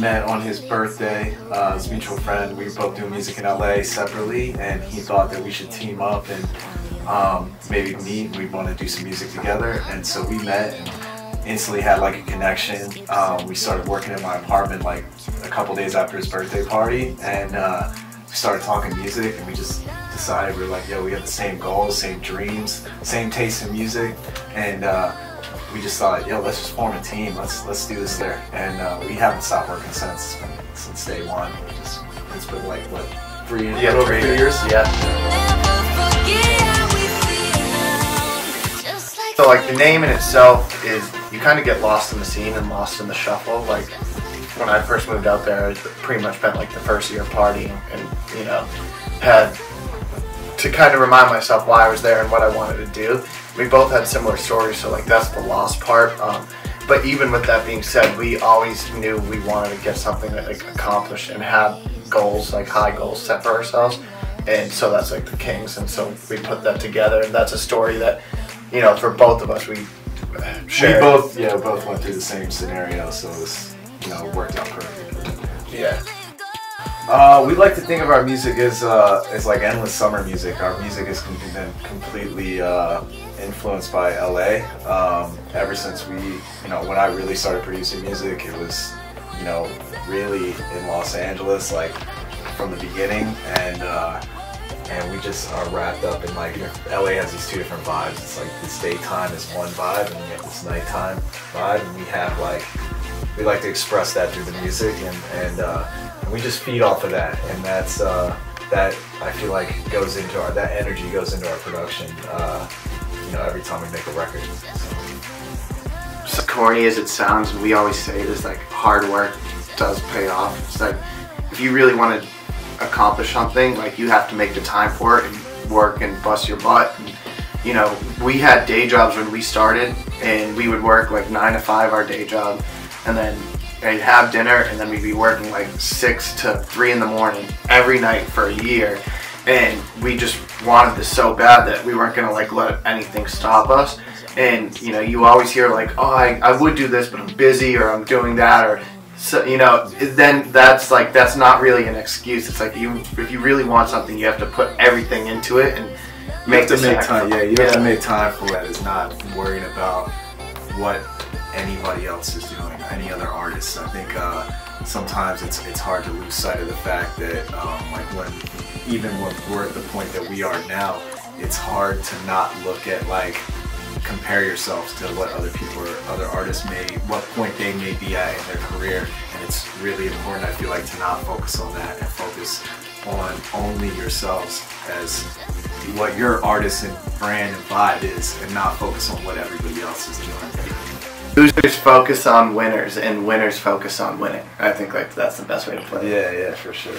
met on his birthday. His mutual friend. We were both doing music in LA separately, and he thought that we should team up and maybe meet. We want to do some music together, and so we met and instantly had like a connection. We started working in my apartment like a couple days after his birthday party, and we started talking music, and we just decided we were like, yo, we have the same goals, same dreams, same taste in music, and we just thought, yo, let's just form a team. Let's do this there, and we haven't stopped working since day one. It's been like what, 3 years? Yeah, 3 years. Yeah. So like the name in itself is, you kind of get lost in the scene and lost in the shuffle. Like when I first moved out there, it pretty much been like the first year partying, and you know, had to kind of remind myself why I was there and what I wanted to do. We both had similar stories, so like that's the lost part. But even with that being said, we always knew we wanted to get something that like accomplished and have goals, like high goals set for ourselves. And so that's like the Kings, and so we put that together, and that's a story that, you know, for both of us, we shared. We both went through the same scenario, so it was, you know, worked out perfectly. Yeah. We like to think of our music as like endless summer music. Our music has been completely influenced by LA. Ever since when I really started producing music, it was, you know, really in Los Angeles, like from the beginning, and we just are wrapped up in like, LA has these two different vibes. It's like this daytime is one vibe, and we have this nighttime vibe, and we like to express that through the music, and we just feed off of that, and that's that I feel like goes into that energy goes into our production. You know, every time we make a record. So corny as it sounds, we always say this, like hard work does pay off. It's like if you really want to accomplish something, like you have to make the time for it and work and bust your butt. And, you know, we had day jobs when we started, and we would work like 9 to 5 our day job, and then I'd have dinner, and then we'd be working like 6 to 3 in the morning every night for a year. And we just wanted this so bad that we weren't gonna like let anything stop us. And you know, you always hear like, oh, I would do this, but I'm busy, or I'm doing that, or so, you know, then that's not really an excuse. It's like if you really want something, you have to put everything into it and make time. Yeah, you have to make time for it. It's not worrying about what anybody else is doing, any other artists. I think sometimes it's hard to lose sight of the fact that like when we're at the point that we are now, it's hard to not look at, like, compare yourselves to what other artists what point they may be at in their career, and it's really important, I feel like, to not focus on that and focus on only yourselves as what your artist and brand and vibe is, and not focus on what everybody else is doing. Losers focus on winners, and winners focus on winning. I think like that's the best way to play it. Yeah, for sure.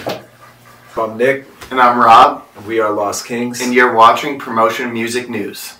I'm Nick. And I'm Rob. We are Lost Kings. And you're watching Promotion Music News.